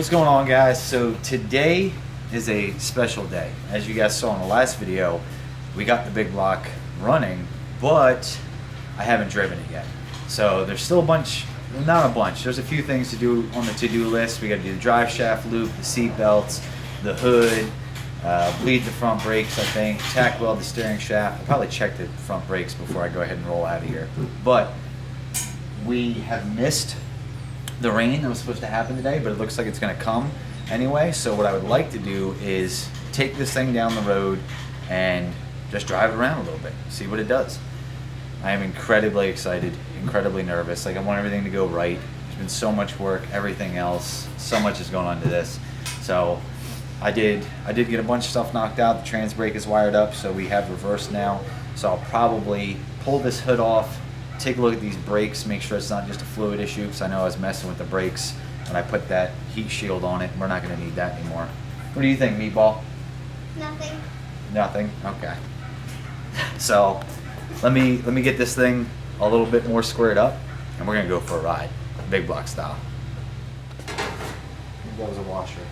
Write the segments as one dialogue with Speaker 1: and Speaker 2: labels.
Speaker 1: What's going on, guys? So today is a special day. As you guys saw in the last video, we got the big block running, but I haven't driven it yet. So there's still a bunch, not a bunch, there's a few things to do on the to-do list. We got to do the drive shaft loop, the seat belts, the hood, bleed the front brakes, I think, tack weld the steering shaft. I'll probably check the front brakes before I go ahead and roll out of here. But we have missed the rain that was supposed to happen today, but it looks like it's going to come anyway. So what I would like to do is take this thing down the road and just drive it around a little bit, see what it does. I am incredibly excited, incredibly nervous. Like, I want everything to go right. There's been so much work, everything else, so much has gone into this. So I did get a bunch of stuff knocked out. The trans brake is wired up, so we have reverse now. So I'll probably pull this hood off, take a look at these brakes, make sure it's not just a fluid issue, because I know I was messing with the brakes when I put that heat shield on it. We're not going to need that anymore. What do you think, Meatball?
Speaker 2: Nothing.
Speaker 1: Nothing? Okay. So let me get this thing a little bit more squared up, and we're going to go for a ride, big block style. That was a washer.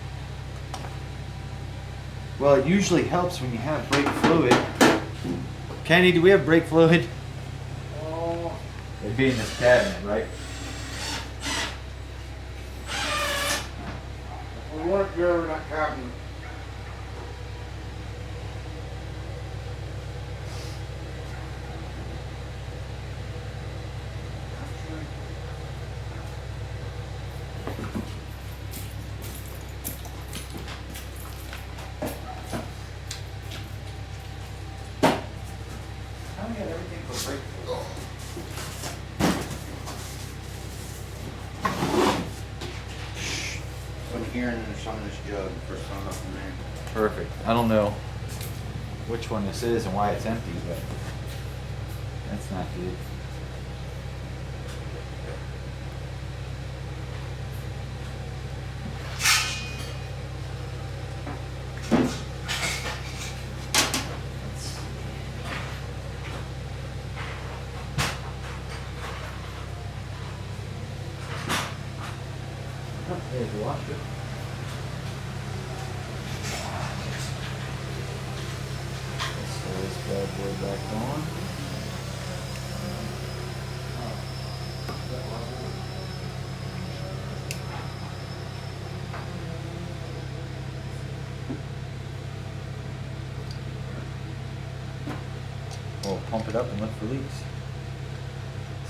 Speaker 1: Well, it usually helps when you have brake fluid. Kenny, do we have brake fluid? It'd be in this cabinet, right?
Speaker 3: We weren't there in that cabinet.
Speaker 1: How do we have everything for brake fluid?
Speaker 3: Some here and then some in this jug for some up in there.
Speaker 1: Perfect. I don't know which one this is and why it's empty, but that's not good. There's the washer. Let's throw this bad boy back on. We'll pump it up and look for leaks.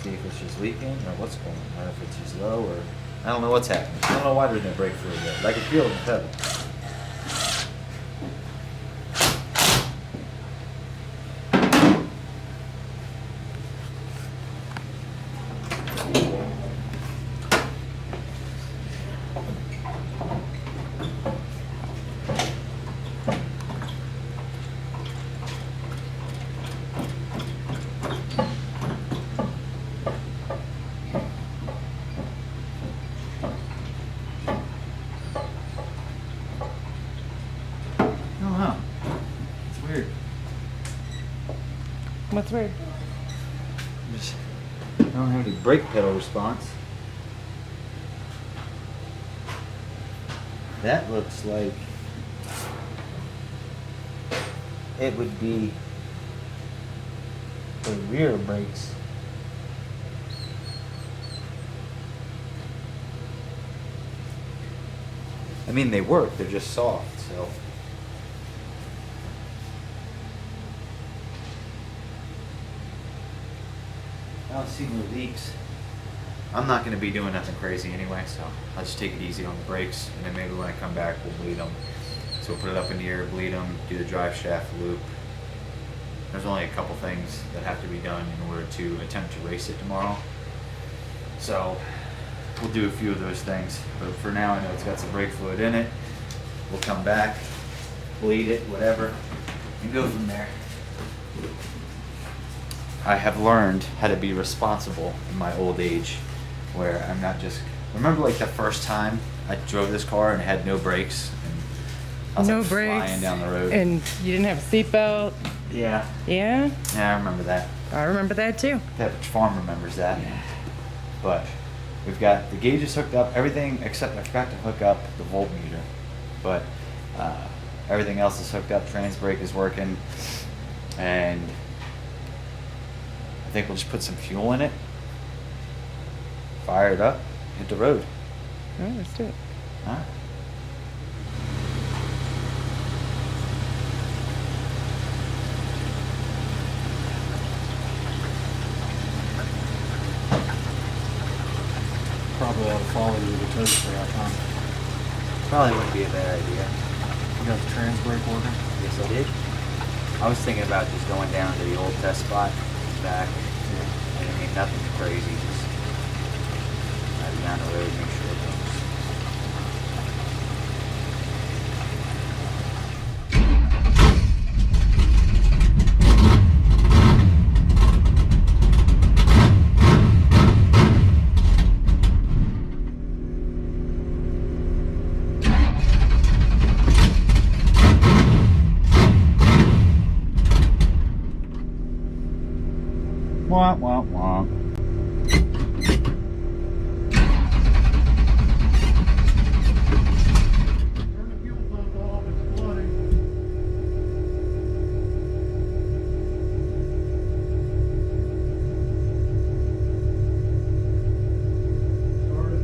Speaker 1: See if it's just leaking or what's going on, or if it's just low, or I don't know what's happening. I don't know why there's no brake fluid yet, but I can feel it in the pedal.
Speaker 4: What's weird?
Speaker 1: I don't have any brake pedal response. That looks like it would be the rear brakes. I mean, they work, they're just soft, so. I don't see no leaks. I'm not going to be doing nothing crazy anyway, so I'll just take it easy on the brakes, and then maybe when I come back we'll bleed them. So we'll put it up in the air, bleed them, do the drive shaft loop. There's only a couple things that have to be done in order to attempt to race it tomorrow. So we'll do a few of those things, but for now I know it's got some brake fluid in it. We'll come back, bleed it, whatever, and go from there. I have learned how to be responsible in my old age, where I'm not just, remember like the first time I drove this car and it had no brakes, and I was
Speaker 4: No
Speaker 1: like
Speaker 4: brakes.
Speaker 1: flying down the road.
Speaker 4: And you didn't have a seatbelt.
Speaker 1: Yeah,
Speaker 4: Yeah,
Speaker 1: yeah, I remember that.
Speaker 4: I remember that too.
Speaker 1: That farm remembers that. But We've got the gauges hooked up, everything except I forgot to hook up the voltmeter, but everything else is hooked up. Trans brake is working, and I think we'll just put some fuel in it, fire it up, hit the road.
Speaker 4: All right, let's do it.
Speaker 1: All right.
Speaker 2: Probably ought to follow you with the tow strap, huh?
Speaker 1: Probably wouldn't be a bad idea.
Speaker 2: You got the trans brake working?
Speaker 1: Yes, I did. I was thinking about just going down to the old test spot and back.
Speaker 2: Yeah.
Speaker 1: And I mean, nothing crazy, just drive down the road, make sure it goes. Wah, wah, wah.
Speaker 2: Turn the fuel pump off, it's flooding. Started.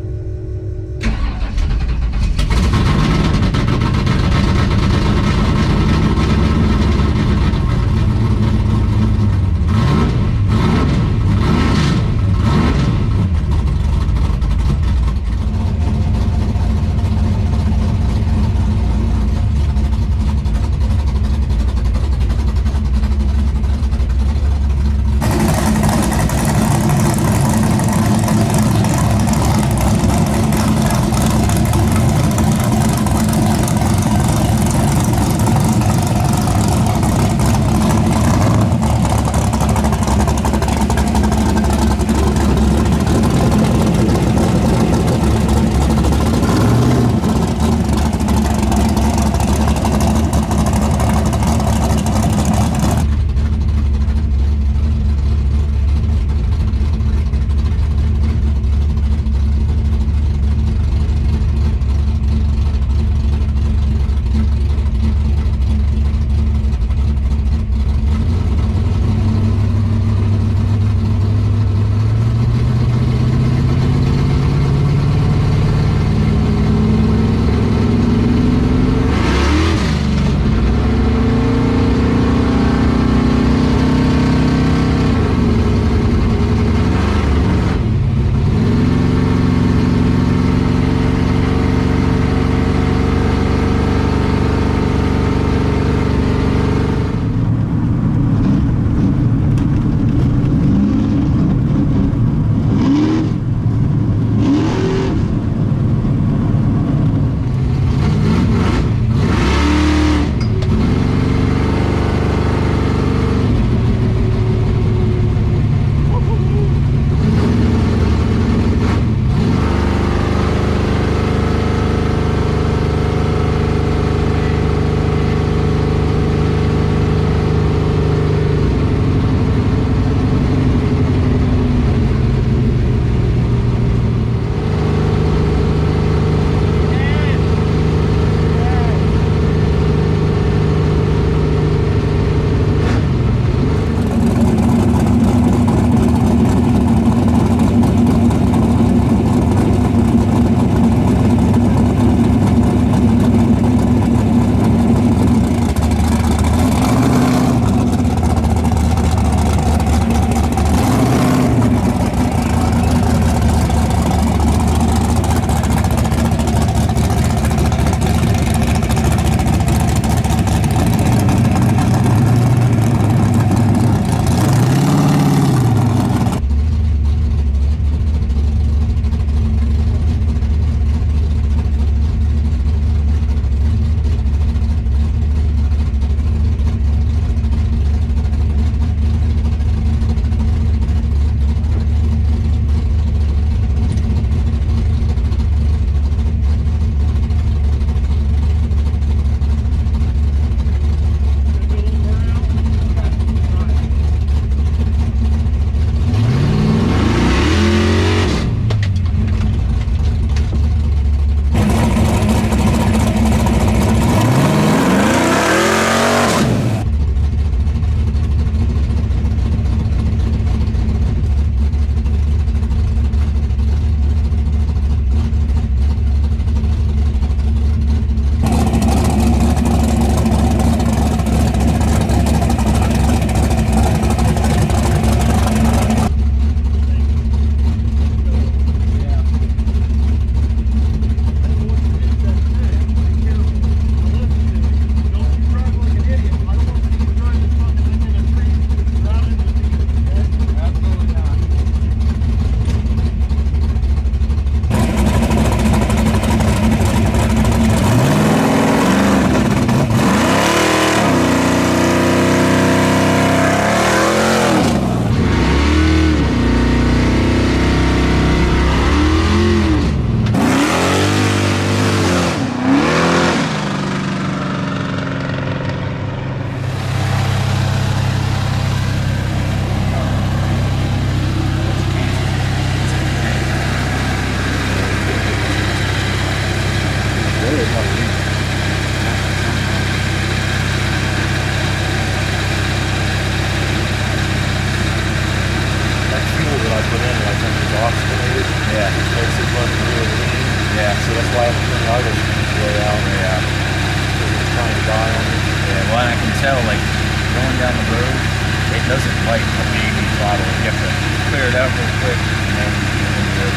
Speaker 1: tell, like, going down the road, it doesn't like a baby throttle. You have to clear it out real quick and then get into it.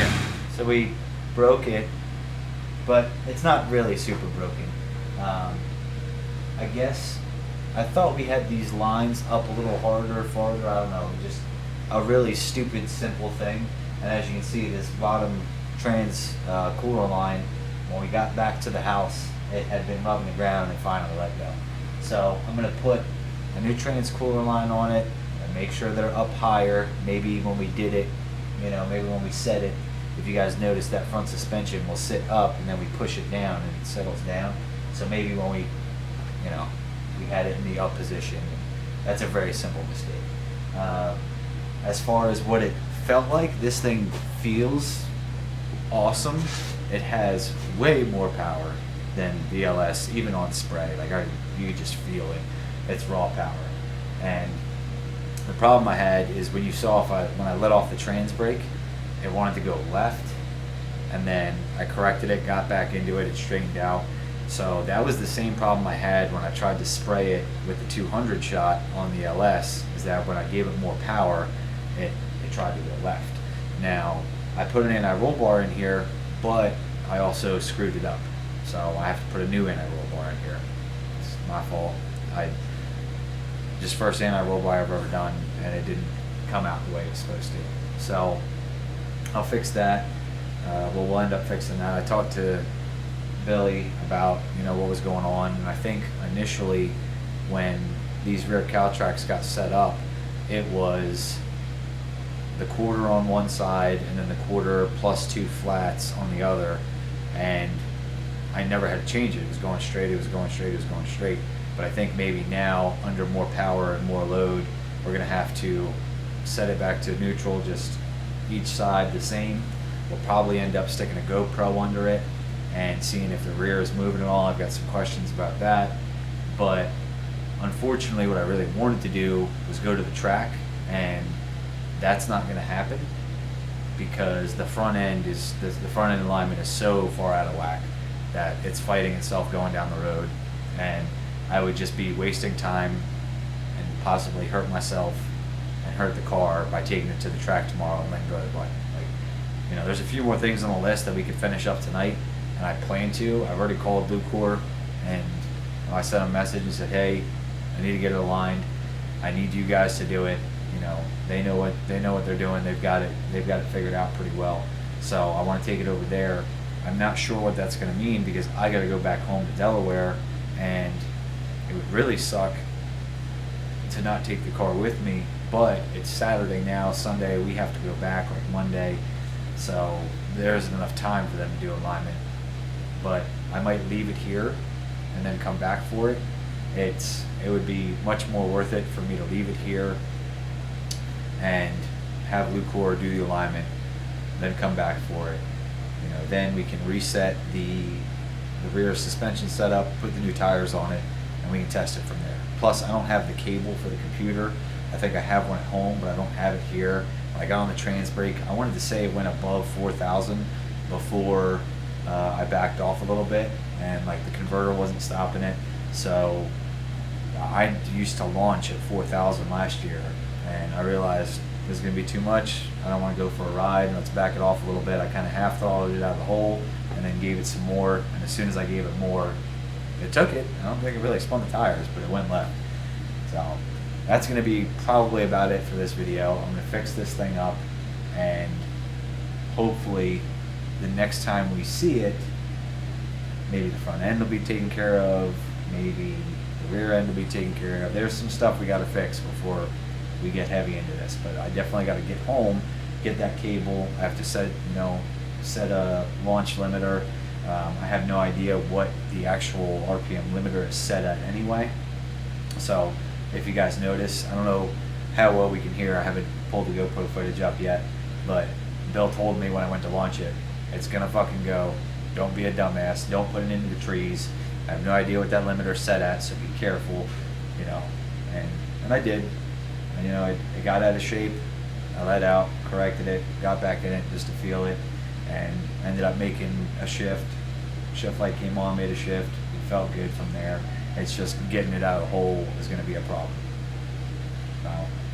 Speaker 1: Yeah. So we broke it, but it's not really super broken. I guess I thought we had these lines up a little harder, farther, I don't know, just a really stupid, simple thing. And as you can see, this bottom trans cooler line, when we got back to the house, it had been rubbing the ground and it finally let go. So I'm gonna put a new trans cooler line on it and make sure they're up higher. Maybe when we did it, you know, maybe when we set it, if you guys notice, that front suspension will sit up and then we push it down and it settles down. So maybe when we, you know, we had it in the up position. That's a very simple mistake. As far as what it felt like, this thing feels awesome. It has way more power than the LS, even on spray. Like, you could just feel it. It's raw power. And the problem I had is when you saw, when I let off the trans brake, it wanted to go left, and then I corrected it, got back into it, it straightened out. So that was the same problem I had when I tried to spray it with the 200 shot on the LS, is that when I gave it more power, it tried to go left. Now, I put an anti-roll bar in here, but I also screwed it up. So I have to put a new anti-roll bar in here. It's my fault. Just first anti-roll bar I've ever done, and it didn't come out the way it was supposed to. So I'll fix that. We'll end up fixing that. I talked to Billy about, you know, what was going on, and I think initially when these rear cow tracks got set up, it was the quarter on one side and then the quarter plus two flats on the other, and I never had to change it. It was going straight, it was going straight, it was going straight. But I think maybe now, under more power and more load, we're gonna have to set it back to neutral, just each side the same. We'll probably end up sticking a GoPro under it and seeing if the rear is moving at all. I've got some questions about that. But unfortunately, what I really wanted to do was go to the track, and that's not gonna happen because the front end alignment is so far out of whack that it's fighting itself going down the road, and I would just be wasting time and possibly hurt myself and hurt the car by taking it to the track tomorrow and letting go of the bike. Like, you know, there's a few more things on the list that we could finish up tonight, and I plan to. I've already called Lucor, and I sent them a message and said, hey, I need to get it aligned. I need you guys to do it. You know, they know what they're doing. They've got it figured out pretty well. So I want to take it over there. I'm not sure what that's going to mean because I got to go back home to Delaware, and it would really suck to not take the car with me. But it's Saturday now. Sunday we have to go back, like Monday, so there isn't enough time for them to do alignment. But I might leave it here and then come back for it. It would be much more worth it for me to leave it here and have Lucor do the alignment, then come back for it. You know, then we can reset the rear suspension setup, put the new tires on it, and we can test it from there. Plus, I don't have the cable for the computer. I think I have one at home, but I don't have it here. When I got on the trans brake, I wanted to say it went above 4,000 before I backed off a little bit, and like the converter wasn't stopping it. So I used to launch at 4,000 last year, and I realized this is going to be too much. I don't want to go for a ride. Let's back it off a little bit. I kind of half throttled it out of the hole and then gave it some more. And as soon as I gave it more, it took it. I don't think it really spun the tires, but it went left. So that's going to be probably about it for this video. I'm going to fix this thing up, and hopefully the next time we see it, maybe the front end will be taken care of, maybe the rear end will be taken care of. There's some stuff we got to fix before we get heavy into this, but I definitely got to get home, get that cable. I have to set a launch limiter. I have no idea what the actual RPM limiter is set at anyway. So if you guys notice, I don't know how well we can hear. I haven't pulled the GoPro footage up yet, but Bill told me when I went to launch it, it's gonna fucking go. Don't be a dumbass. Don't put it into the trees. I have no idea what that limiter is set at, so be careful. You know, and I did. And, you know, it got out of shape, I let out, corrected it, got back in it just to feel it, and ended up making a shift. Shift light came on, made a shift. It felt good from there. It's just getting it out of the hole is going to be a problem. So,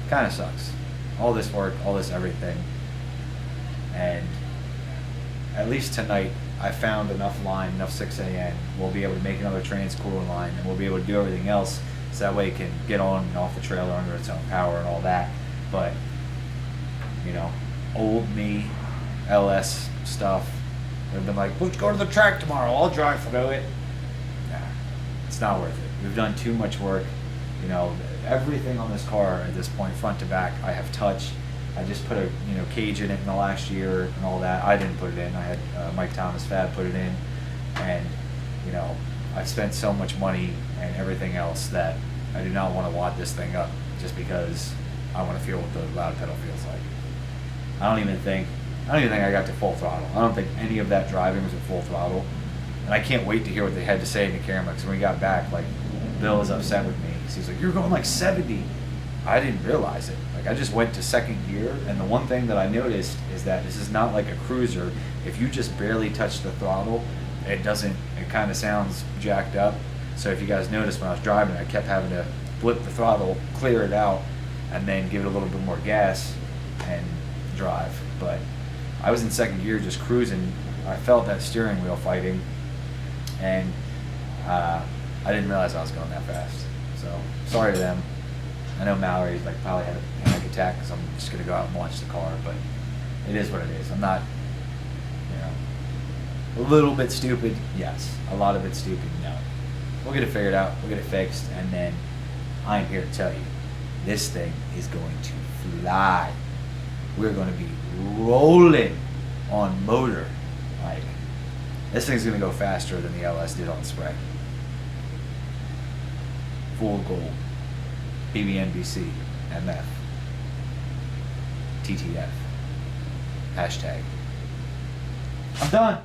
Speaker 1: kind of sucks. All this work, all this everything, and at least tonight I found enough line, enough 6AN. We'll be able to make another trans cooler line, and we'll be able to do everything else, so that way it can get on and off the trailer under its own power and all that. But you know, old me, LS stuff, they've been like, let's go to the track tomorrow, I'll drive through it. Nah, it's not worth it. We've done too much work. You know, everything on this car at this point, front to back, I have touched. I just put a cage in it in the last year and all that. I didn't put it in. I had Mike Thomas Fab put it in, and you know, I spent so much money and everything else that I do not want to wad this thing up just because I want to feel what the loud pedal feels like. I don't even think I got to full throttle. I don't think any of that driving was at full throttle, and I can't wait to hear what they had to say in the camera. Because when we got back, like, Bill was upset with me because he's like, "You're going like 70." I didn't realize it. Like, I just went to second gear, and the one thing that I noticed is that this is not like a cruiser. If you just barely touch the throttle, it kind of sounds jacked up. So if you guys noticed when I was driving, I kept having to flip the throttle, clear it out, and then give it a little bit more gas and drive. But I was in second gear just cruising. I felt that steering wheel fighting, and I didn't realize I was going that fast. So sorry to them. I know Mallory like probably had a panic attack because I'm just gonna go out and watch the car, but it is what it is. I'm not, a little bit stupid, yes. A lot of it stupid, no. We'll get it figured out. We'll get it fixed, and then I'm here to tell you, this thing is going to fly. We're going to be rolling on motor. Like, this thing's going to go faster than the LS did on spray. Full gold. PBNBC, MF, TTF, hashtag. I'm done.